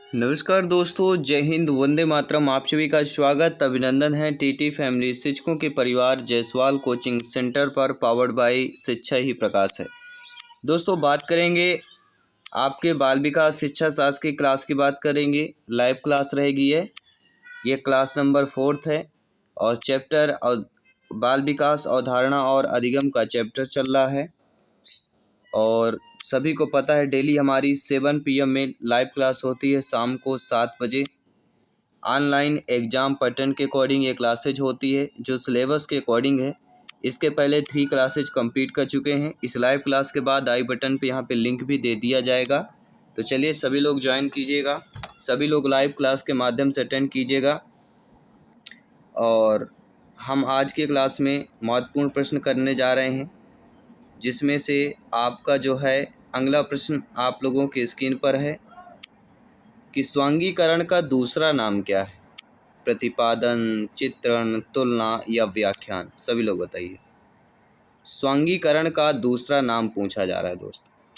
नमस्कार दोस्तों, जय हिंद, वंदे मातरम। आप सभी का स्वागत अभिनंदन है टीटी फैमिली शिक्षकों के परिवार जायसवाल कोचिंग सेंटर पर, पावर्ड बाय शिक्षा ही प्रकाश है। दोस्तों, बात करेंगे आपके बाल विकास शिक्षा शास्त्र की क्लास की बात करेंगे। लाइव क्लास रहेगी ये क्लास नंबर 4 है और चैप्टर और बाल विकास अवधारणा और अधिगम का चैप्टर चल रहा है। और सभी को पता है डेली हमारी 7 PM में लाइव क्लास होती है, शाम को 7 बजे। ऑनलाइन एग्ज़ाम पैटर्न के अकॉर्डिंग ये क्लासेज होती है जो सिलेबस के अकॉर्डिंग है। इसके पहले 3 क्लासेज कंप्लीट कर चुके हैं। इस लाइव क्लास के बाद आई बटन पे यहाँ पे लिंक भी दे दिया जाएगा, तो चलिए सभी लोग ज्वाइन कीजिएगा। सभी लोग लाइव क्लास के माध्यम से अटेंड कीजिएगा। और हम आज के क्लास में महत्वपूर्ण प्रश्न करने जा रहे हैं, जिसमें से आपका जो है अगला प्रश्न आप लोगों की स्क्रीन पर है कि स्वांगीकरण का दूसरा नाम क्या है? प्रतिपादन, चित्रण, तुलना या व्याख्यान? सभी लोग बताइए। स्वांगीकरण का दूसरा नाम पूछा जा रहा है दोस्तों।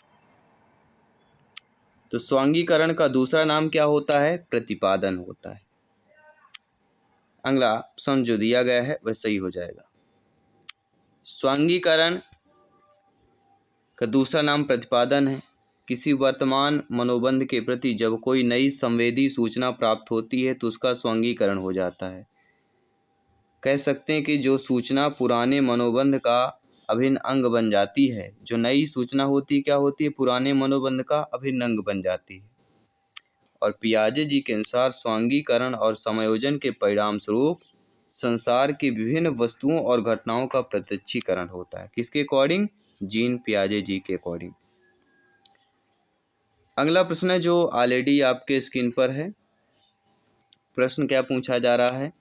तो स्वांगीकरण का दूसरा नाम क्या होता है? प्रतिपादन होता है। अगला ऑप्शन जो दिया गया है वह सही हो जाएगा। स्वांगीकरण का दूसरा नाम प्रतिपादन है। किसी वर्तमान मनोबंध के प्रति जब कोई नई संवेदी सूचना प्राप्त होती है तो उसका स्वांगीकरण हो जाता है। कह सकते हैं कि जो सूचना पुराने मनोबंध का अभिन्न अंग बन जाती है, जो नई सूचना होती है क्या होती है? पुराने मनोबंध का अभिन्न अंग बन जाती है। और पियाजे जी के अनुसार स्वांगीकरण और समायोजन के परिणाम स्वरूप संसार की विभिन्न वस्तुओं और घटनाओं का प्रत्यक्षीकरण होता है। किसके अकॉर्डिंग? जीन पियाजे जी के अकॉर्डिंग। अगला प्रश्न है जो ऑलरेडी आपके स्क्रीन पर है। प्रश्न क्या पूछा जा रहा है?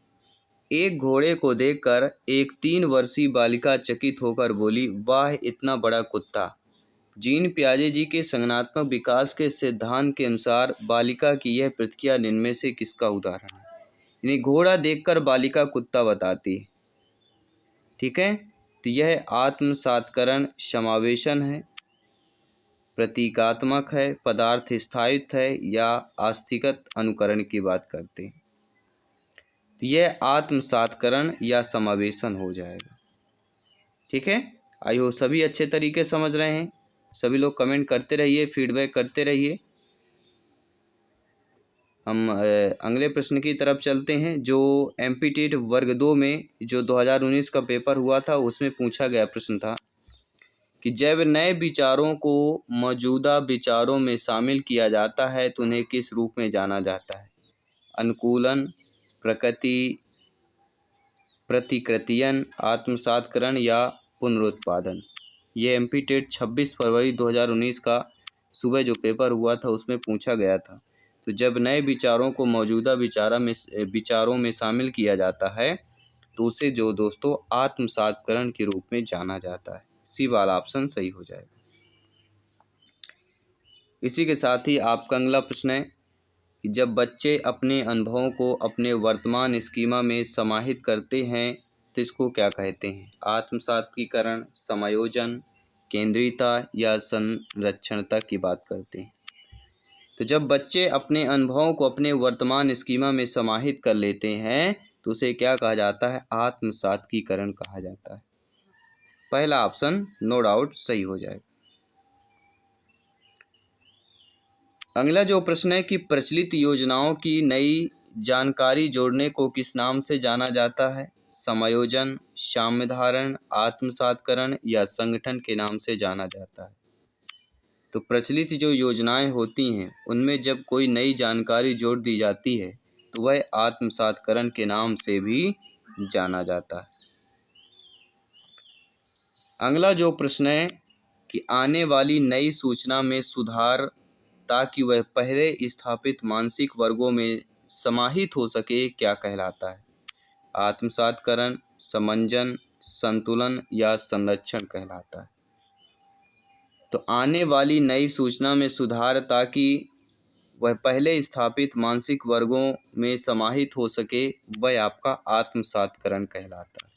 एक घोड़े को देखकर एक 3 वर्षीय बालिका चकित होकर बोली, वाह इतना बड़ा कुत्ता। जीन पियाजे जी के संज्ञानात्मक विकास के सिद्धांत के अनुसार बालिका की यह प्रतिक्रिया निम्न से किसका उदाहरण है? यानी घोड़ा देखकर बालिका कुत्ता बताती है। ठीक है, तो यह आत्मसात्करण समावेशन है, प्रतीकात्मक है, पदार्थ स्थायित्व है या आस्तिकत अनुकरण की बात करते हैं। तो यह आत्मसात्करण या समावेशन हो जाएगा। ठीक है, आई हो सभी अच्छे तरीके समझ रहे हैं। सभी लोग कमेंट करते रहिए, फीडबैक करते रहिए। हम अगले प्रश्न की तरफ चलते हैं, जो MP टेट वर्ग 2 में जो 2019 का पेपर हुआ था उसमें पूछा गया प्रश्न था कि जब नए विचारों को मौजूदा विचारों में शामिल किया जाता है तो उन्हें किस रूप में जाना जाता है? अनुकूलन, प्रतिकृतियन, आत्मसात्करण या पुनरुत्पादन? ये MP टेट 26 फरवरी 2019 का सुबह जो पेपर हुआ था उसमें पूछा गया था। तो जब नए विचारों को मौजूदा विचारों में शामिल किया जाता है तो उसे जो दोस्तों आत्मसात्करण के रूप में जाना जाता है। सी वाला ऑप्शन सही हो जाएगा। इसी के साथ ही आपका अगला प्रश्न है कि जब बच्चे अपने अनुभवों को अपने वर्तमान स्कीमा में समाहित करते हैं तो इसको क्या कहते हैं? आत्मसात्कीकरण, समायोजन, केंद्रीयता या संरक्षणता की बात करते हैं। तो जब बच्चे अपने अनुभवों को अपने वर्तमान स्कीमा में समाहित कर लेते हैं तो उसे क्या कहा जाता है? आत्मसात्कीकरण कहा जाता है। पहला ऑप्शन नो डाउट सही हो जाएगा। अगला जो प्रश्न है कि प्रचलित योजनाओं की नई जानकारी जोड़ने को किस नाम से जाना जाता है? समायोजन, साम्यधारण, आत्मसात्करण या संगठन के नाम से जाना जाता है। तो प्रचलित जो योजनाएं होती हैं उनमें जब कोई नई जानकारी जोड़ दी जाती है तो वह आत्मसात्करण के नाम से भी जाना जाता है। अगला जो प्रश्न है कि आने वाली नई सूचना में सुधार ताकि वह पहले स्थापित मानसिक वर्गों में समाहित हो सके क्या कहलाता है? आत्मसात्करण, समंजन, संतुलन या संरक्षण कहलाता है। तो आने वाली नई सूचना में सुधार ताकि वह पहले स्थापित मानसिक वर्गों में समाहित हो सके वह आपका आत्मसात्करण कहलाता है।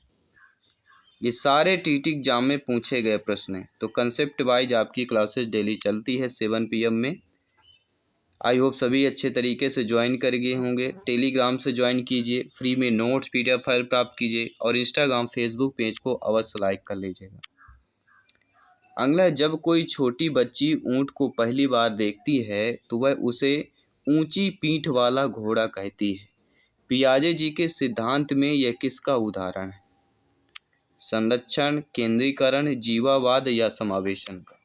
ये सारे TT एग्जाम में पूछे गए प्रश्न हैं। तो कंसेप्ट वाइज आपकी क्लासेस डेली चलती है 7 PM में। आई होप सभी अच्छे तरीके से ज्वाइन कर गए होंगे। टेलीग्राम से ज्वाइन कीजिए, फ्री में नोट्स PDF फाइल प्राप्त कीजिए और इंस्टाग्राम फेसबुक पेज को अवश्य लाइक कर लीजिएगा। अगला, जब कोई छोटी बच्ची ऊँट को पहली बार देखती है तो वह उसे ऊंची पीठ वाला घोड़ा कहती है। पियाजे जी के सिद्धांत में यह किसका उदाहरण है? संरक्षण, केंद्रीकरण, जीवावाद या समावेशन का?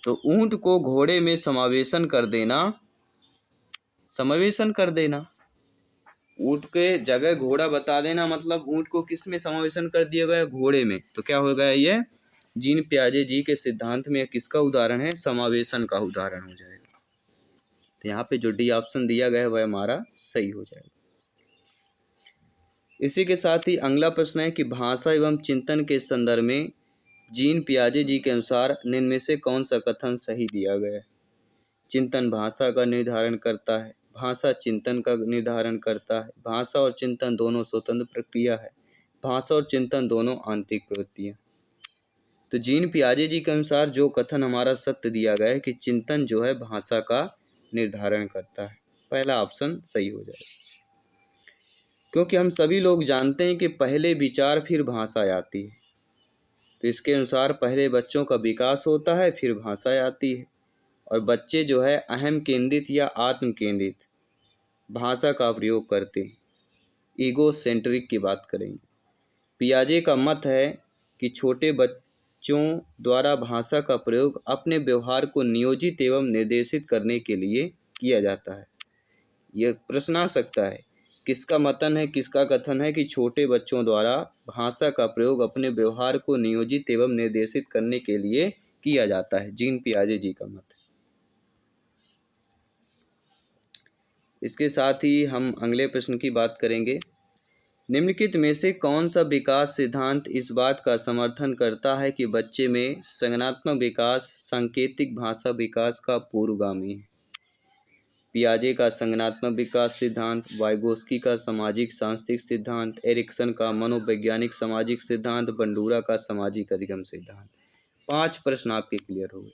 तो ऊंट को घोड़े में समावेशन कर देना, ऊंट के जगह घोड़ा बता देना, मतलब ऊंट को किस में समावेशन कर दिया गया? घोड़े में। तो क्या हो गया ये? जीन पियाजे जी के सिद्धांत में किसका उदाहरण है? समावेशन का उदाहरण हो जाएगा। तो यहाँ पे जो डी ऑप्शन दिया गया है वह हमारा सही हो जाएगा। इसी के साथ ही अगला प्रश्न है कि भाषा एवं चिंतन के संदर्भ में जीन पियाजे जी के अनुसार निम्न में से कौन सा कथन सही दिया गया है? चिंतन भाषा का निर्धारण करता है, भाषा चिंतन का निर्धारण करता है, भाषा और चिंतन दोनों स्वतंत्र प्रक्रिया है, भाषा और चिंतन दोनों आंतरिक प्रवृत्तियां। तो जीन पियाजे जी के अनुसार जो कथन हमारा सत्य दिया गया है कि चिंतन जो है भाषा का निर्धारण करता है, पहला ऑप्शन सही हो जाएगा। क्योंकि हम सभी लोग जानते हैं कि पहले विचार फिर भाषा आती है, तो इसके अनुसार पहले बच्चों का विकास होता है फिर भाषा आती है, और बच्चे जो है अहम केंद्रित या आत्म केंद्रित भाषा का प्रयोग करते हैं। ईगो सेंट्रिक की बात करेंगे। पियाजे का मत है कि छोटे बच्चों द्वारा भाषा का प्रयोग अपने व्यवहार को नियोजित एवं निर्देशित करने के लिए किया जाता है। यह प्रश्न आ सकता है, किसका मतन है, किसका कथन है कि छोटे बच्चों द्वारा भाषा का प्रयोग अपने व्यवहार को नियोजित एवं निर्देशित करने के लिए किया जाता है? जीन पियाजे जी का मत है। इसके साथ ही हम अगले प्रश्न की बात करेंगे। निम्नलिखित में से कौन सा विकास सिद्धांत इस बात का समर्थन करता है कि बच्चे में संज्ञानात्मक विकास सांकेतिक भाषा विकास का पूर्वगामी है? पियाजे का संज्ञानात्मक विकास सिद्धांत, वाइगोस्की का सामाजिक सांस्कृतिक सिद्धांत, एरिक्सन का मनोवैज्ञानिक सामाजिक सिद्धांत, बंडूरा का सामाजिक अधिगम सिद्धांत। 5 प्रश्न आपके क्लियर हो गए।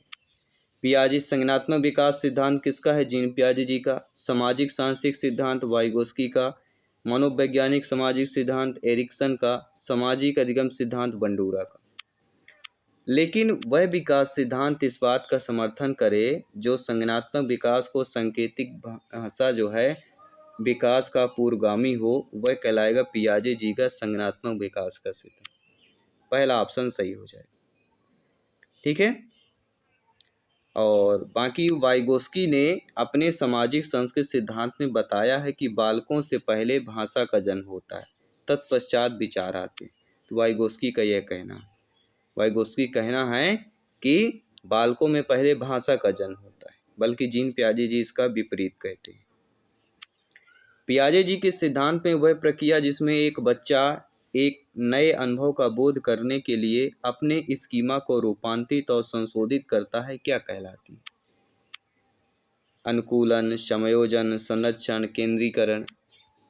पियाजे संज्ञानात्मक विकास सिद्धांत किसका है? जीन पियाजे जी का। सामाजिक सांस्कृतिक सिद्धांत वाइगोस्की का। मनोवैज्ञानिक सामाजिक सिद्धांत एरिक्सन का। सामाजिक अधिगम सिद्धांत बंडूरा का। लेकिन वह विकास सिद्धांत इस बात का समर्थन करे जो संज्ञानात्मक विकास को सांकेतिक भाषा जो है विकास का पूर्वगामी हो, वह कहलाएगा पियाजे जी का संज्ञानात्मक विकास का सिद्धांत। पहला ऑप्शन सही हो जाएगा। ठीक है। और बाकी वाइगोस्की ने अपने सामाजिक संस्कृत सिद्धांत में बताया है कि बालकों से पहले भाषा का जन्म होता है, तत्पश्चात विचार आते हैं। तो वाइगोस्की का यह कहना है, वाइगोस्की कहना है कि बालकों में पहले भाषा का जन्म होता है, बल्कि जीन पियाजे जी इसका विपरीत कहते हैं। पियाजे जी के सिद्धांत में वह प्रक्रिया जिसमें एक बच्चा एक नए अनुभव का बोध करने के लिए अपने स्कीमा को रूपांतरित और संशोधित करता है, क्या कहलाती है? अनुकूलन, समायोजन, संरक्षण, केंद्रीकरण।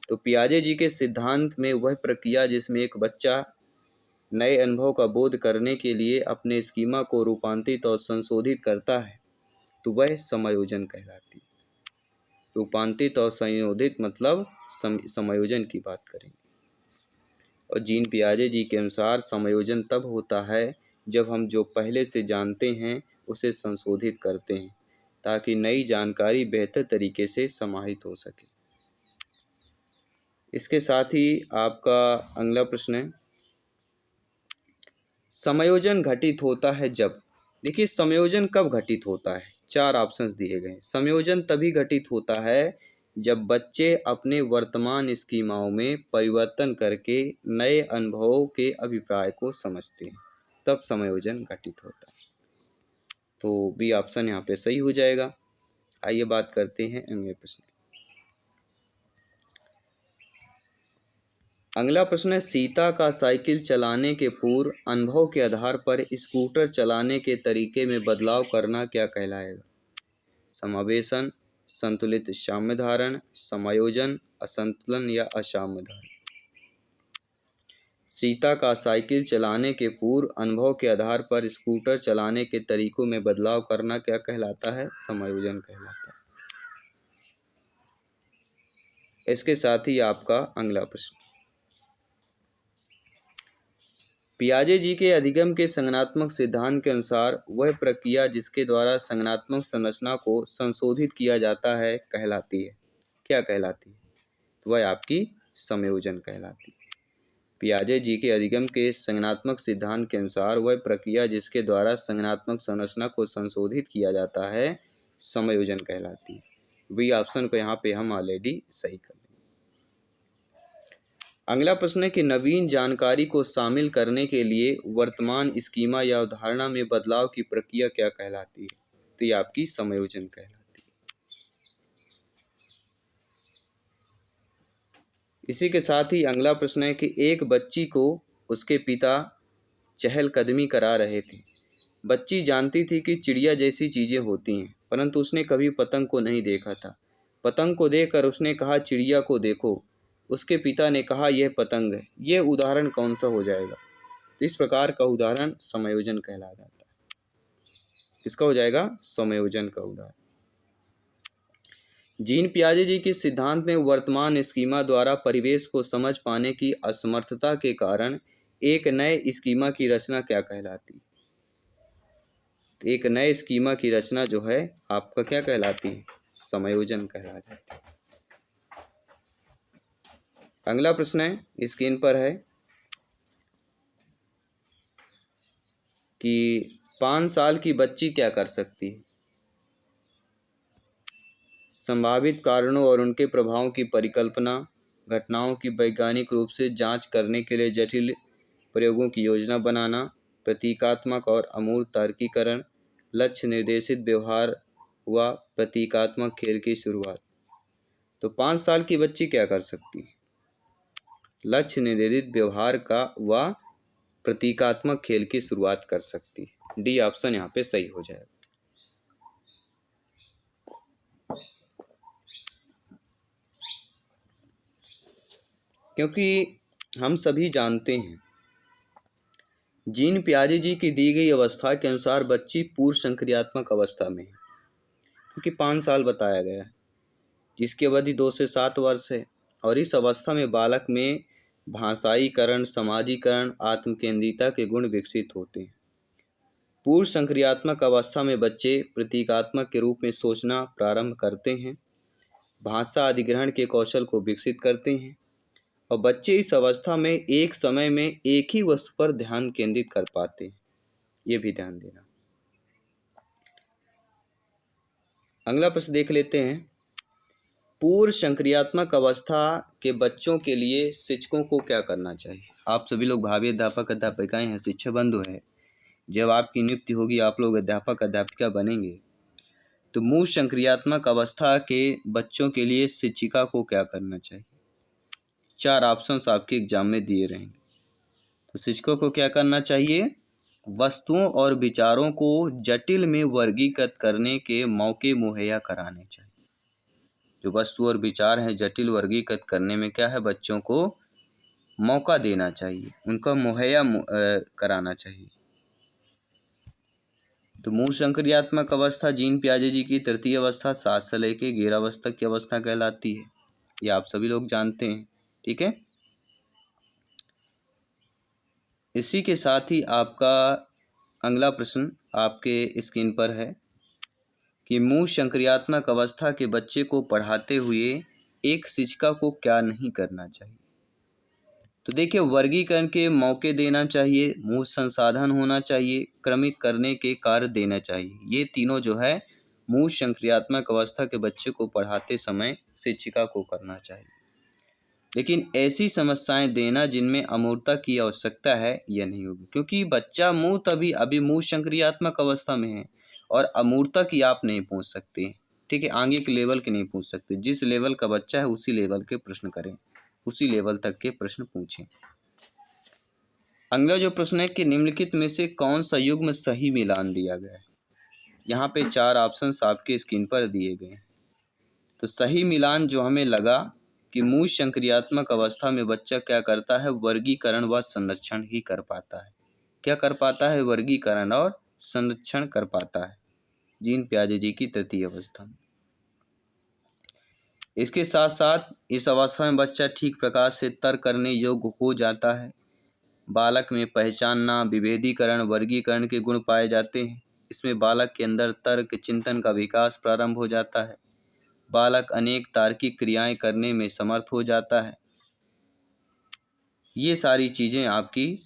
तो पियाजे जी के सिद्धांत में वह प्रक्रिया जिसमें एक बच्चा नए अनुभव का बोध करने के लिए अपने स्कीमा को रूपांतरित और संशोधित करता है, तो वह समायोजन कहलाती है। रूपांतरित और संशोधित मतलब समायोजन की बात करेंगे। और जीन पियाजे जी के अनुसार समायोजन तब होता है जब हम जो पहले से जानते हैं उसे संशोधित करते हैं, ताकि नई जानकारी बेहतर तरीके से समाहित हो सके। इसके साथ ही आपका अगला प्रश्न है, समायोजन घटित होता है जब। देखिए, समायोजन कब घटित होता है? 4 ऑप्शंस दिए गए। समायोजन तभी घटित होता है जब बच्चे अपने वर्तमान स्कीमाओं में परिवर्तन करके नए अनुभवों के अभिप्राय को समझते हैं, तब समायोजन घटित होता है। तो बी ऑप्शन यहाँ पे सही हो जाएगा। आइए बात करते हैं अगले प्रश्न। अगला प्रश्न है, सीता का साइकिल चलाने के पूर्व अनुभव के आधार पर स्कूटर चलाने के तरीके में बदलाव करना क्या कहलाएगा? समावेशन, संतुलित साम्य धारण, समायोजन, असंतुलन या असाम्य धारण। सीता का साइकिल चलाने के पूर्व अनुभव के आधार पर स्कूटर चलाने के तरीकों में बदलाव करना क्या कहलाता है? समायोजन कहलाता है। इसके साथ ही आपका अगला प्रश्न, पियाजे जी के अधिगम के संज्ञानात्मक सिद्धांत के अनुसार वह प्रक्रिया जिसके द्वारा संज्ञानात्मक संरचना को संशोधित किया जाता है कहलाती है, क्या कहलाती है? तो वह आपकी समायोजन कहलाती है। पियाजे जी के अधिगम के संज्ञानात्मक सिद्धांत के अनुसार वह प्रक्रिया जिसके द्वारा संज्ञानात्मक संरचना को संशोधित किया जाता है समायोजन कहलाती है। बी ऑप्शन को यहाँ पे हम ऑलरेडी सही कर लें। अगला प्रश्न है कि नवीन जानकारी को शामिल करने के लिए वर्तमान स्कीमा या अवधारणा में बदलाव की प्रक्रिया क्या कहलाती है? तो ये आपकी समायोजन कहलाती है। इसी के साथ ही अगला प्रश्न है कि एक बच्ची को उसके पिता चहलकदमी करा रहे थे। बच्ची जानती थी कि चिड़िया जैसी चीजें होती हैं, परंतु उसने कभी पतंग को नहीं देखा था। पतंग को देखकर उसने कहा चिड़िया को देखो। उसके पिता ने कहा यह पतंग है। यह उदाहरण कौन सा हो जाएगा? तो इस प्रकार का उदाहरण समायोजन कहला जाता है। किसका हो जाएगा? समायोजन का उदाहरण। जीन पियाजे जी के सिद्धांत में वर्तमान स्कीमा द्वारा परिवेश को समझ पाने की असमर्थता के कारण एक नए स्कीमा की रचना क्या कहलाती है? तो एक नए स्कीमा की रचना जो है आपका क्या कहलाती है? समायोजन कहला जाती है। अगला प्रश्न है, स्क्रीन पर है कि 5 साल की बच्ची क्या कर सकती है? संभावित कारणों और उनके प्रभावों की परिकल्पना, घटनाओं की वैज्ञानिक रूप से जांच करने के लिए जटिल प्रयोगों की योजना बनाना, प्रतीकात्मक और अमूर्त तार्किकरण, लक्ष्य निर्देशित व्यवहार व प्रतीकात्मक खेल की शुरुआत। तो 5 साल की बच्ची क्या कर सकती है? लक्ष्य निर्देशित व्यवहार का व प्रतीकात्मक खेल की शुरुआत कर सकती है। डी ऑप्शन यहाँ पे सही हो जाएगा। क्योंकि हम सभी जानते हैं जीन पियाजे जी की दी गई अवस्था के अनुसार बच्ची पूर्व संक्रियात्मक अवस्था में है, क्योंकि 5 साल बताया गया है, जिसकी अवधि 2 से 7 वर्ष है। और इस अवस्था में बालक में भाषाईकरण, समाजीकरण, आत्मकेंद्रिता के गुण विकसित होते हैं। पूर्व संक्रियात्मक अवस्था में बच्चे प्रतीकात्मक के रूप में सोचना प्रारंभ करते हैं, भाषा अधिग्रहण के कौशल को विकसित करते हैं और बच्चे इस अवस्था में एक समय में एक ही वस्तु पर ध्यान केंद्रित कर पाते हैं। ये भी ध्यान देना। अगला प्रश्न देख लेते हैं, पूर्व संक्रियात्मक अवस्था के बच्चों के लिए शिक्षकों को क्या करना चाहिए? आप सभी लोग भावी अध्यापक अध्यापिकाएं हैं, शिक्षक बंधु हैं। जब आपकी नियुक्ति होगी, आप लोग अध्यापक अध्यापिका बनेंगे, तो मूल संक्रियात्मक अवस्था के बच्चों के लिए शिक्षिका को क्या करना चाहिए? 4 ऑप्शंस आपके एग्जाम में दिए रहेंगे। तो शिक्षकों को क्या करना चाहिए? वस्तुओं और विचारों को जटिल में वर्गीकृत करने के मौके मुहैया कराने चाहिए। जो वस्तु और विचार हैं जटिल वर्गीकृत करने में क्या है, बच्चों को मौका देना चाहिए, उनका मुहैया कराना चाहिए। तो मूल संक्रियात्मक अवस्था जीन पियाजे जी की तृतीय अवस्था 7 से लेकर 11 वर्ष तक की अवस्था कहलाती है। ये आप सभी लोग जानते हैं, ठीक है। इसी के साथ ही आपका अगला प्रश्न आपके स्क्रीन पर है कि मूल संक्रियात्मक अवस्था के बच्चे को पढ़ाते हुए एक शिक्षिका को क्या नहीं करना चाहिए? तो देखिए, वर्गीकरण के मौके देना चाहिए, मूल संसाधन होना चाहिए, क्रमित करने के कार्य देना चाहिए। ये तीनों जो है मूल संक्रियात्मक अवस्था के बच्चे को पढ़ाते समय शिक्षिका को करना चाहिए। लेकिन ऐसी समस्याएं देना जिनमें अमूर्तता की आवश्यकता है, यह नहीं होगी, क्योंकि बच्चा मूर्त अभी मूल संक्रियात्मक अवस्था में है और अमूर्तता की आप नहीं पूछ सकते, ठीक है। आगे के लेवल के नहीं पूछ सकते। जिस लेवल का बच्चा है उसी लेवल के प्रश्न करें, उसी लेवल तक के प्रश्न पूछें। अगला जो प्रश्न है कि निम्नलिखित में से कौन सा युग्म सही मिलान दिया गया है? यहाँ पे 4 ऑप्शंस आपके स्क्रीन पर दिए गए हैं। तो सही मिलान जो हमें लगा कि मूल संक्रियात्मक अवस्था में बच्चा क्या करता है, वर्गीकरण व संरक्षण ही कर पाता है। क्या कर पाता है? वर्गीकरण और संरक्षण कर पाता है जीन पियाजे जी की तृतीय अवस्था में। इसके साथ साथ इस अवस्था में बच्चा ठीक प्रकार से तर्क करने योग्य हो जाता है। बालक में पहचानना, विभेदीकरण, वर्गीकरण के गुण पाए जाते हैं। इसमें बालक के अंदर तर्क चिंतन का विकास प्रारंभ हो जाता है। बालक अनेक तार्किक क्रियाएं करने में समर्थ हो जाता है। ये सारी चीज़ें आपकी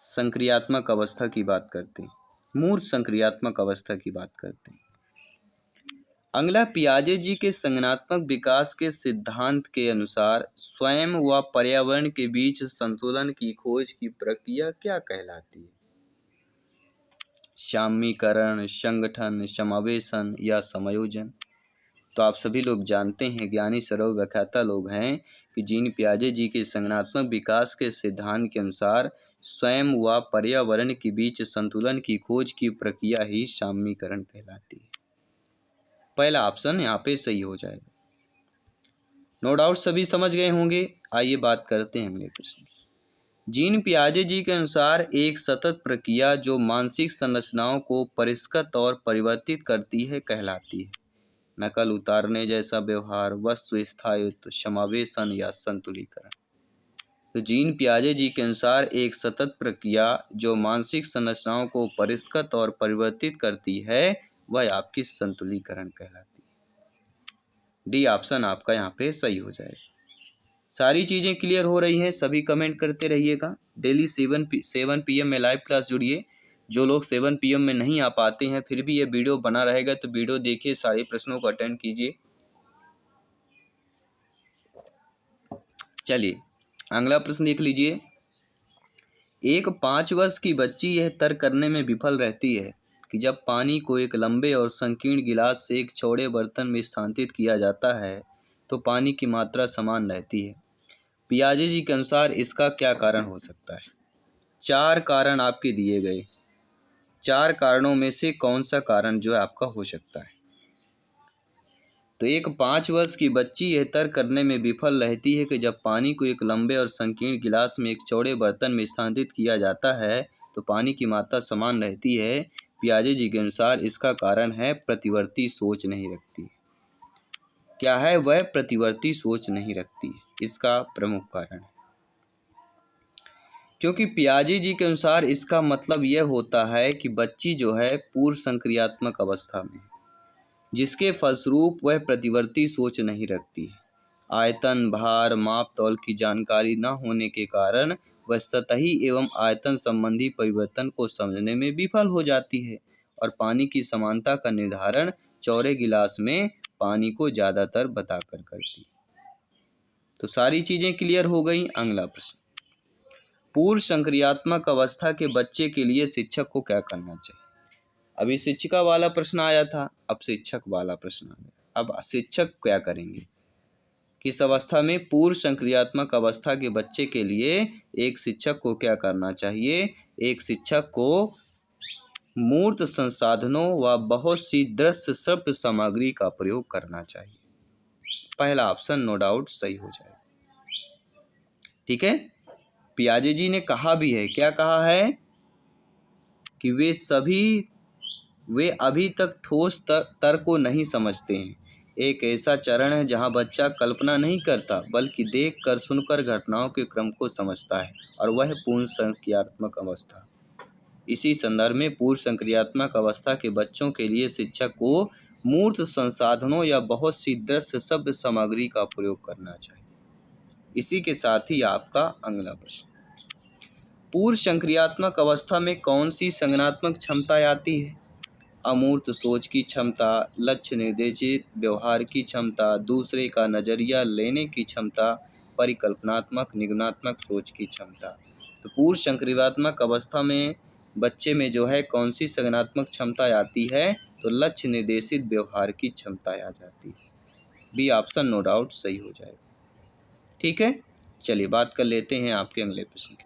संक्रियात्मक अवस्था की बात करते हैं, मूर्त संक्रियात्मक अवस्था की बात करते हैं। अगला, पियाजे जी के संज्ञानात्मक विकास के सिद्धांत के अनुसार स्वयं व पर्यावरण के बीच संतुलन की खोज की प्रक्रिया क्या कहलाती है? साम्यीकरण, संगठन, समावेशन या समायोजन। तो आप सभी लोग जानते हैं, ज्ञानी सर्व व्याख्याता लोग हैं, कि जीन पियाजे जी के संज्ञानात्मक विकास के सिद्धांत के अनुसार स्वयं व पर्यावरण के बीच संतुलन की खोज की प्रक्रिया ही साम्यीकरण कहलाती है। पहला ऑप्शन यहाँ पे सही हो जाएगा। नो डाउट सभी समझ गए होंगे। आइए बात करते हैं अगले प्रश्न की। जीन पियाजे जी के अनुसार एक सतत प्रक्रिया जो मानसिक संरचनाओं को परिष्कृत और परिवर्तित करती है कहलाती है। नकल उतारने जैसा व्यवहार, वस्तु स्थायित्व, समावेशन या संतुलीकरण। तो जीन पियाजे जी के अनुसार एक सतत प्रक्रिया जो मानसिक संरचनाओं को परिष्कृत और परिवर्तित करती है वह आपकी संतुलीकरण कहलाती है। डी ऑप्शन आपका यहाँ पे सही हो जाएगा। सारी चीज़ें क्लियर हो रही हैं? सभी कमेंट करते रहिएगा। डेली 7 PM में लाइव क्लास जुड़िए। जो लोग 7 PM में नहीं आ पाते हैं फिर भी ये वीडियो बना रहेगा तो वीडियो देखिए, सारे प्रश्नों को अटेंड कीजिए। चलिए अगला प्रश्न देख लीजिए। एक 5 वर्ष की बच्ची यह तर्क करने में विफल रहती है कि जब पानी को एक लंबे और संकीर्ण गिलास से एक चौड़े बर्तन में स्थानांतरित किया जाता है तो पानी की मात्रा समान रहती है। पियाजे जी के अनुसार इसका क्या कारण हो सकता है? 4 कारण आपके दिए गए। 4 कारणों में से कौन सा कारण जो है आपका हो सकता है? तो एक 5 वर्ष की बच्ची यह तर्क करने में विफल रहती है कि जब पानी को एक लंबे और संकीर्ण गिलास में एक चौड़े बर्तन में स्थानांतरित किया जाता है तो पानी की मात्रा समान रहती है। पियाजे जी के अनुसार इसका कारण है प्रतिवर्ती सोच नहीं रखती। क्या है वह? प्रतिवर्ती सोच नहीं रखती, इसका प्रमुख कारण है। क्योंकि पियाजे जी के अनुसार इसका मतलब यह होता है कि बच्ची जो है पूर्व संक्रियात्मक अवस्था में, जिसके फलस्वरूप वह प्रतिवर्ती सोच नहीं रखती है। आयतन, भार, माप तौल की जानकारी न होने के कारण वह सतही एवं आयतन संबंधी परिवर्तन को समझने में विफल हो जाती है और पानी की समानता का निर्धारण चौड़े गिलास में पानी को ज़्यादातर बताकर करती है। तो सारी चीज़ें क्लियर हो गई। अगला प्रश्न, पूर्व संक्रियात्मक अवस्था के बच्चे के लिए शिक्षक को क्या करना चाहिए? अभी शिक्षिका वाला प्रश्न आया था, अब शिक्षक वाला प्रश्न आ गया। अब शिक्षक क्या करेंगे? किस अवस्था में? पूर्व संक्रियात्मक अवस्था के बच्चे के लिए एक शिक्षक को क्या करना चाहिए? एक शिक्षक को मूर्त संसाधनों व बहुत सी दृश्य श्रव्य सामग्री का प्रयोग करना चाहिए। पहला ऑप्शन नो डाउट सही हो जाएगा। ठीक है, पियाजे जी ने कहा भी है, क्या कहा है? कि वे अभी तक ठोस तर्क को नहीं समझते हैं। एक ऐसा चरण है जहां बच्चा कल्पना नहीं करता बल्कि देखकर सुनकर घटनाओं के क्रम को समझता है और वह पूर्ण संक्रियात्मक अवस्था। इसी संदर्भ में पूर्व संक्रियात्मक अवस्था के बच्चों के लिए शिक्षक को मूर्त संसाधनों या बहुत सी दृश्य शब्द सामग्री का प्रयोग करना चाहिए। इसी के साथ ही आपका अगला प्रश्न, पूर्व संक्रियात्मक अवस्था में कौन सी संज्ञानात्मक क्षमता आती है? अमूर्त सोच की क्षमता, लक्ष्य निर्देशित व्यवहार की क्षमता, दूसरे का नजरिया लेने की क्षमता, परिकल्पनात्मक निगमनात्मक सोच की क्षमता। तो पूर्व संक्रियात्मक अवस्था में बच्चे में जो है कौन सी संज्ञानात्मक क्षमता आती है? तो लक्ष्य निर्देशित व्यवहार की क्षमता आ जाती है। बी ऑप्शन नो डाउट सही हो जाएगा। ठीक है, चलिए बात कर लेते हैं आपके अगले प्रश्न की।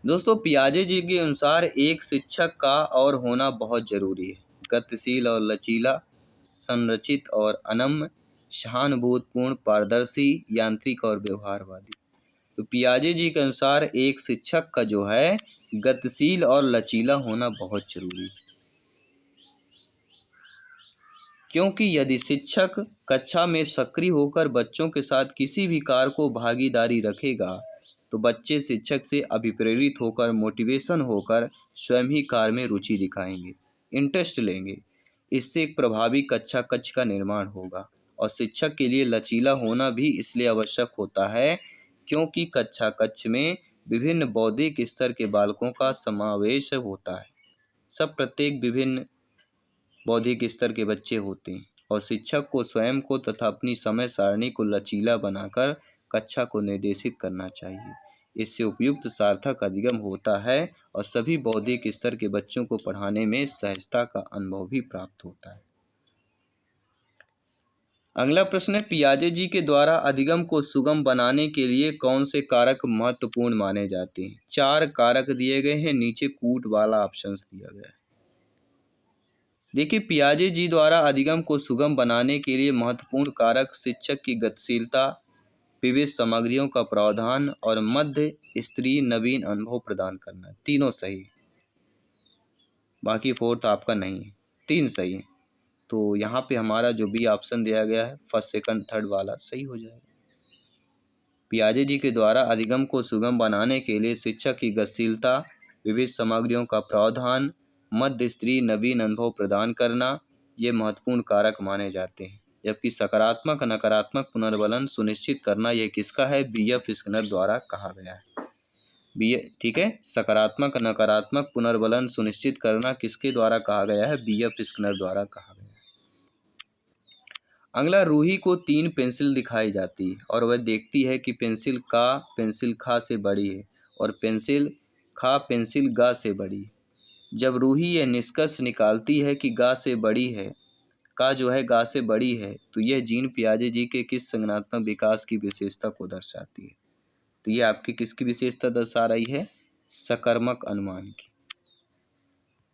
दोस्तों, पियाजे जी के अनुसार एक शिक्षक का और होना बहुत जरूरी है। गतिशील और लचीला, संरचित और अनम्य, सहानुभूतिपूर्ण, पारदर्शी, यांत्रिक और व्यवहारवादी। तो पियाजे जी के अनुसार एक शिक्षक का जो है गतिशील और लचीला होना बहुत जरूरी है। क्योंकि यदि शिक्षक कक्षा में सक्रिय होकर बच्चों के साथ किसी भी कार्य को भागीदारी रखेगा तो बच्चे शिक्षक से अभिप्रेरित होकर मोटिवेशन होकर स्वयं ही कार्य में रुचि दिखाएंगे, इंटरेस्ट लेंगे। इससे एक प्रभावी कक्षा कक्ष का निर्माण होगा। और शिक्षक के लिए लचीला होना भी इसलिए आवश्यक होता है क्योंकि कक्षा कक्ष में विभिन्न बौद्धिक स्तर के बालकों का समावेश होता है। सब प्रत्येक विभिन्न बौद्धिक स्तर के बच्चे होते हैं और शिक्षक को स्वयं को तथा अपनी समय सारणी को लचीला बनाकर कक्षा को निर्देशित करना चाहिए। इससे उपयुक्त सार्थक अधिगम होता है और सभी बौद्धिक स्तर के बच्चों को पढ़ाने में सहजता का अनुभव भी प्राप्त होता है। अगला प्रश्न है, पियाजे जी के द्वारा अधिगम को सुगम बनाने के लिए कौन से कारक महत्वपूर्ण माने जाते हैं? 4 कारक दिए गए हैं, नीचे कूट वाला ऑप्शन दिया गया है। देखिए, पियाजे जी द्वारा अधिगम को सुगम बनाने के लिए महत्वपूर्ण कारक शिक्षक की गतिशीलता, विविध सामग्रियों का प्रावधान और मध्य स्तरीय नवीन अनुभव प्रदान करना। तीनों सही है, बाकी फोर्थ आपका नहीं है, 3 सही है। तो यहाँ पे हमारा जो बी ऑप्शन दिया गया है फर्स्ट सेकंड थर्ड वाला सही हो जाएगा। पियाजे जी के द्वारा अधिगम को सुगम बनाने के लिए शिक्षक की गतिशीलता, विविध सामग्रियों का प्रावधान, मध्य स्तरीय नवीन अनुभव प्रदान करना ये महत्वपूर्ण कारक माने जाते हैं। जबकि सकारात्मक नकारात्मक पुनर्बलन सुनिश्चित करना यह किसका है? बी.एफ. स्किनर द्वारा कहा गया है। ठीक है, सकारात्मक नकारात्मक पुनर्बलन सुनिश्चित करना किसके द्वारा कहा गया है? बी.एफ. स्किनर द्वारा कहा गया है। अगला, रूही को 3 पेंसिल दिखाई जाती है और वह देखती है कि पेंसिल का पेंसिल खा से बड़ी है और पेंसिल खा पेंसिल गा से बड़ी है। जब रूही यह निष्कर्ष निकालती है कि गा से बड़ी है, का जो है गा से बड़ी है, तो यह जीन पियाजे जी के किस संज्ञानात्मक विकास की विशेषता को दर्शाती है? तो ये आपकी किसकी विशेषता दर्शा रही है? सकर्मक अनुमान की।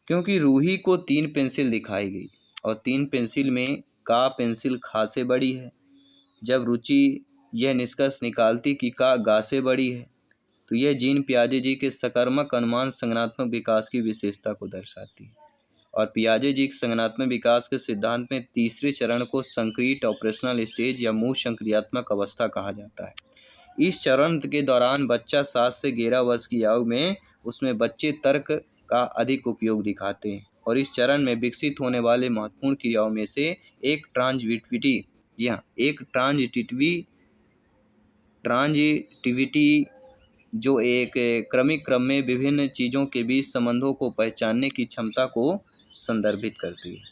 क्योंकि रूही को 3 पेंसिल दिखाई गई और 3 पेंसिल में का पेंसिल खा से बड़ी है। जब रुचि यह निष्कर्ष निकालती कि का गा से बड़ी है, तो यह जीन पियाजे जी के सकर्मक अनुमान संज्ञानात्मक विकास की विशेषता को दर्शाती है। और पियाजे जी के संज्ञानात्मक विकास के सिद्धांत में तीसरे चरण को संक्रीट ऑपरेशनल स्टेज या मूल संक्रियात्मक अवस्था कहा जाता है। इस चरण के दौरान बच्चा 7 से 11 वर्ष की आयु में उसमें बच्चे तर्क का अधिक उपयोग दिखाते हैं और इस चरण में विकसित होने वाले महत्वपूर्ण क्रियाओं में से एक ट्रांजिटिविटी, जी हाँ, एक ट्रांजिटिविटी जो एक क्रमिक क्रम में विभिन्न चीज़ों के बीच संबंधों को पहचानने की क्षमता को संदर्भित करती है।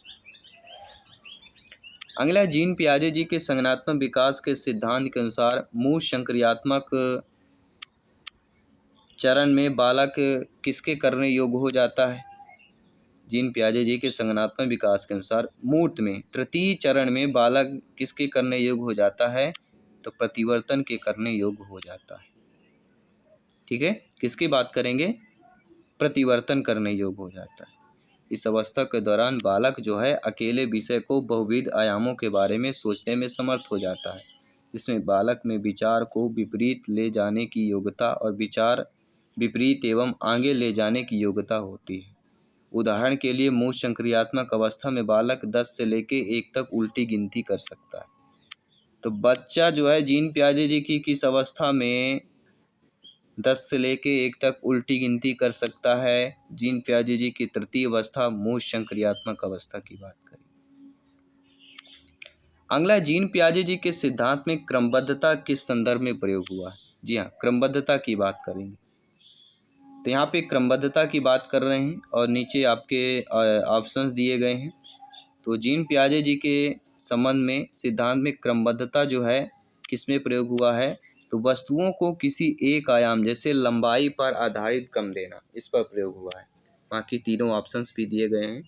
अगला, जीन पियाजे जी के संज्ञानात्मक विकास के सिद्धांत के अनुसार मूल संक्रियात्मक चरण में बालक किसके करने योग्य हो जाता है? जीन पियाजे जी के संज्ञानात्मक विकास के अनुसार मूर्त में तृतीय चरण में बालक किसके करने योग्य हो जाता है? तो प्रतिवर्तन के करने योग्य हो जाता है। ठीक है, किसकी बात करेंगे? प्रतिवर्तन करने योग्य हो जाता है। इस अवस्था के दौरान बालक जो है अकेले विषय को बहुविध आयामों के बारे में सोचने में समर्थ हो जाता है, जिसमें बालक में विचार को विपरीत ले जाने की योग्यता और विचार विपरीत एवं आगे ले जाने की योग्यता होती है। उदाहरण के लिए मूल संक्रियात्मक अवस्था में बालक 10 से लेके 1 तक उल्टी गिनती कर सकता है। तो बच्चा जो है जीन पियाजे जी की किस अवस्था में 10 से लेके 1 तक उल्टी गिनती कर सकता है? जीन पियाजे जी की तृतीय अवस्था मूल संक्रियात्मक अवस्था की बात करें। अगला, जीन पियाजे जी के सिद्धांत में क्रमबद्धता किस संदर्भ में प्रयोग हुआ है? जी हाँ, क्रमबद्धता की बात करेंगे। तो यहाँ पे क्रमबद्धता की बात कर रहे हैं और नीचे आपके ऑप्शंस दिए गए हैं। तो जीन पियाजे जी के संबंध में सिद्धांत में क्रमबद्धता जो है किसमें प्रयोग हुआ है? तो वस्तुओं को किसी एक आयाम जैसे लंबाई पर आधारित क्रम देना, इस पर प्रयोग हुआ है। बाकी तीनों ऑप्शंस भी दिए गए हैं।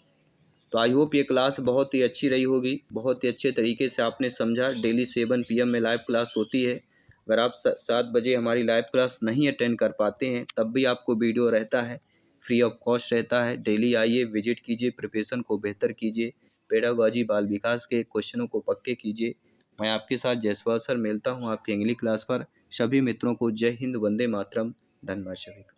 तो आई होप ये क्लास बहुत ही अच्छी रही होगी, बहुत ही अच्छे तरीके से आपने समझा। डेली 7 PM में लाइव क्लास होती है। अगर आप 7 बजे हमारी लाइव क्लास नहीं अटेंड कर पाते हैं तब भी आपको वीडियो रहता है, फ्री ऑफ कॉस्ट रहता है। डेली आइए, विजिट कीजिए, प्रिपरेशन को बेहतर कीजिए, पेडागॉजी बाल विकास के क्वेश्चनों को पक्के कीजिए। मैं आपके साथ जयसवाल सर मिलता हूँ आपकी अगली क्लास पर। सभी मित्रों को जय हिंद, वंदे मातरम, धन्यवाद सभी का।